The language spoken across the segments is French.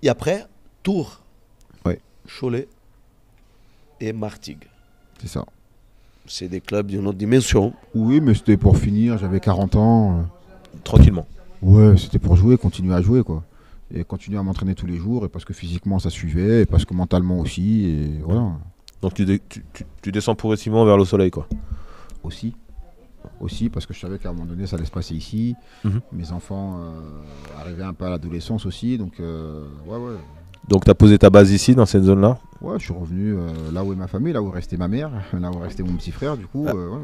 Et après, Tours, Ouais. Cholet et Martigues. C'est ça. C'est des clubs d'une autre dimension. Oui, mais c'était pour finir, j'avais 40 ans. Tranquillement. Ouais, c'était pour jouer, continuer à jouer, quoi. Et continuer à m'entraîner tous les jours, et parce que physiquement ça suivait, et parce que mentalement aussi, et voilà. Donc tu descends progressivement vers le soleil, quoi. Aussi. Aussi, parce que je savais qu'à un moment donné, ça allait se passer ici. Mhm. Mes enfants arrivaient un peu à l'adolescence aussi, donc ouais. Donc tu as posé ta base ici, dans cette zone-là. Ouais, je suis revenu là où est ma famille, là où restait ma mère, là où restait mon petit frère, du coup. Ah. Ouais.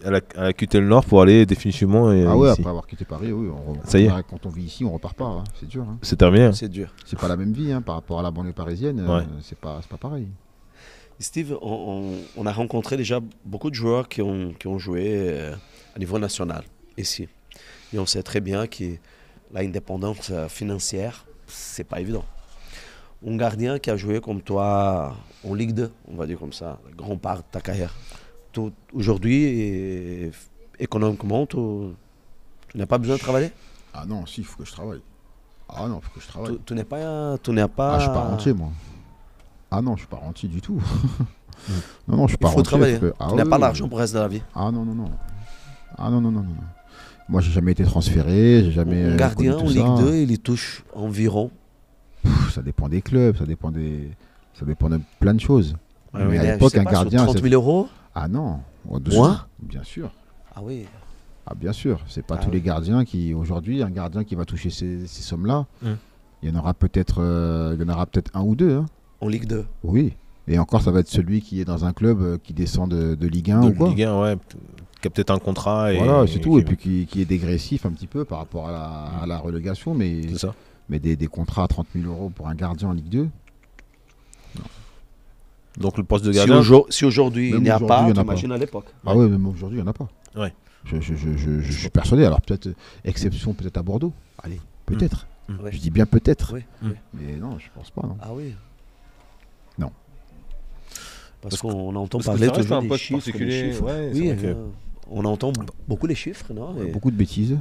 Elle a quitté le nord pour aller définitivement Ah ouais, ici. après avoir quitté Paris, oui. Ça y est. Quand on vit ici, on repart pas, hein, c'est dur. Hein. C'est terminé. Hein. C'est dur. C'est pas la même vie hein, par rapport à la banlieue parisienne, Ouais. c'est pas pareil. Steve, on a rencontré déjà beaucoup de joueurs qui ont joué à niveau national ici. Et on sait très bien que l'indépendance financière, c'est pas évident. Un gardien qui a joué comme toi en Ligue 2, on va dire comme ça, la grande part de ta carrière. Aujourd'hui, économiquement, tu n'as pas besoin de travailler. Ah non, si, il faut que je travaille. Ah non, il faut que je travaille. Tu n'es pas... Ah, je suis pas rentier, moi. Ah non, je suis pas rentier du tout. Non, je suis pas Il faut rentier. travailler. Ah, Tu n'as oui, pas oui. l'argent pour le reste de la vie. Ah non. Ah non. Moi, j'ai jamais été transféré, j'ai jamais. Un gardien en connu tout Ligue ça. 2, il y touche environ... Ça dépend des clubs, ça dépend de plein de choses. Mais à l'époque, un gardien. 30 000 euros. Ah non. Moins Bien sûr. Ah oui. Ah bien sûr. C'est pas Ah tous oui. les gardiens qui. Aujourd'hui, un gardien qui va toucher ces sommes-là, Hum. il y en aura peut-être un ou deux. Hein. En Ligue 2. Oui. Et encore, ça va être celui qui est dans un club qui descend de Ligue 1 ou De quoi. Ligue 1, ouais. Qui a peut-être un contrat. Voilà, c'est tout. qui- Et puis qui est dégressif un petit peu par rapport à la relégation. Mais C'est ça. des contrats à 30 000 € pour un gardien en Ligue 2. Donc le poste de Si, gardien. si aujourd'hui il Même n'y a aujourd'hui, pas, il y en a t'imagines à l'époque. Ah ouais, même aujourd'hui, il n'y en a pas. Ouais. Je suis persuadé. Alors peut-être, exception peut-être à Bordeaux. Allez, peut-être. Ouais. Je dis bien peut-être. Oui, Mm. oui. Mais non, je pense pas. Non. Ah oui. Non. Parce qu'on entend parce que parler ça reste toujours un des poste chiffres. particulier, des chiffres. ouais, c'est Oui, vrai que- on entend beaucoup les chiffres, non? Et- Beaucoup de bêtises.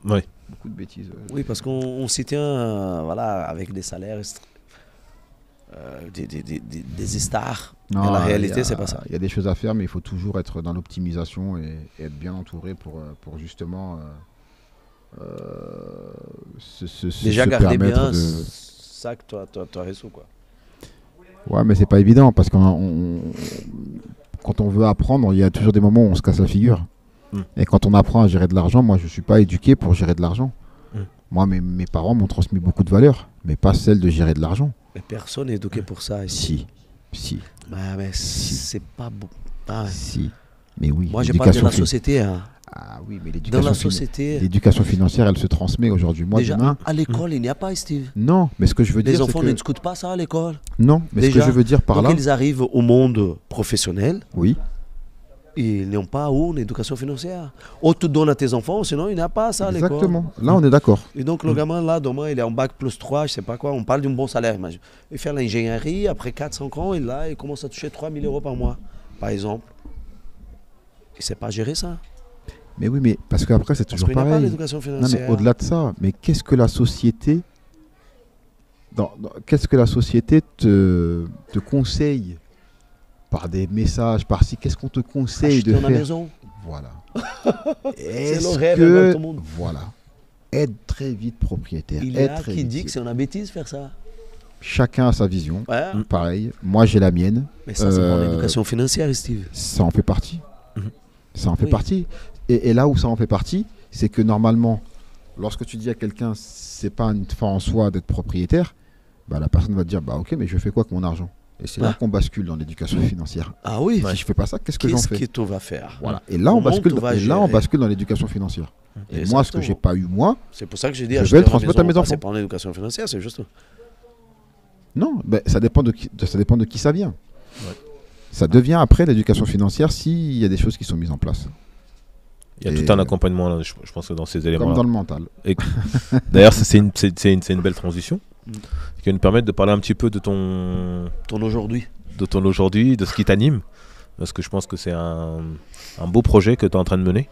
Ouais. Beaucoup de bêtises. Oui, parce qu'on s'y tient voilà, avec des salaires, des stars. Non, Mais la il y réalité, a- c'est pas ça. Il y a des choses à faire, mais il faut toujours être dans l'optimisation et être bien entouré pour justement Déjà se garder permettre bien de... ça que toi réseau, quoi. Ouais, mais c'est pas évident parce que quand on veut apprendre, il y a toujours des moments où on se casse la figure. Mm. Et quand on apprend à gérer de l'argent, moi je suis pas éduqué pour gérer de l'argent. Mm. Moi, mes parents m'ont transmis beaucoup de valeurs, mais pas celle de gérer de l'argent. Mais personne n'est éduqué pour ça ici. Si. Bah, mais c'est pas bon. Ah ouais. Si. Mais oui. Moi, je parle de la fi- société. Hein. Ah oui, mais Dans la l'éducation société, l'éducation financière, elle se transmet aujourd'hui. Moi, déjà, demain. à l'école, il n'y a pas, Steve. Non, mais ce que je veux Les dire, c'est enfants que... ne discutent pas ça à l'école. Non, mais ce Déjà. que je veux dire par Donc, là... ils arrivent au monde professionnel Oui. et ils n'ont pas une éducation financière. Ou tu donnes à tes enfants, sinon il n'y a pas ça à l'école. Exactement. Là, on est d'accord. Et donc, le gamin, là, demain, il est en bac plus 3, je sais pas quoi, on parle d'un bon salaire. Imagine. Il fait l'ingénierie, après 4-5 ans, il commence à toucher 3 000 € par mois, par exemple. Il ne sait pas gérer ça. Mais oui, mais parce qu'après, c'est Parce toujours qu'il n'y a pas pareil. l'éducation Non, financière. mais au-delà de ça, mais qu'est-ce que la société... Qu'est-ce que la société te conseille par des messages, par ci, qu'est-ce qu'on te conseille Acheter de une faire? maison. Voilà. C'est Est-ce le rêve que... de tout le monde. Voilà. Être très vite propriétaire. Il y être a très qui vite. dit que c'est une bêtise faire ça. Chacun a sa vision. Ouais. Pareil, moi j'ai la mienne. Mais ça, c'est pour l'éducation financière, Steve. Ça en fait partie. Mhm. Ça en fait Oui. partie. Et là où ça en fait partie, c'est que normalement, lorsque tu dis à quelqu'un, c'est pas une fin en soi d'être propriétaire, bah, la personne va te dire, bah ok, mais je fais quoi avec mon argent? Et c'est là Ah. qu'on bascule dans l'éducation financière. Ah oui. Si je fais pas ça, qu'est-ce que j'en Qu'est-ce fais? que tu vas faire? Voilà. Et là, on Comment bascule, tu vas et là, on gérer? bascule dans l'éducation financière. Et moi, ce que j'ai pas eu moi, C'est pour ça que j'ai dit Je vais acheter le une transmettre à maison, mes enfants. C'est pas en éducation financière, c'est juste. non, ben, ça dépend de qui ça vient. Ouais. Ça devient après l'éducation financière s'il y a des choses qui sont mises en place. Il y a Et- tout un accompagnement, là, je pense que dans ces Comme éléments-là. dans le mental. D'ailleurs, c'est une belle transition Mm. qui va nous permettre de parler un petit peu de ton Aujourd'hui. aujourd'hui, de ce qui t'anime. Parce que je pense que c'est un beau projet que tu es en train de mener.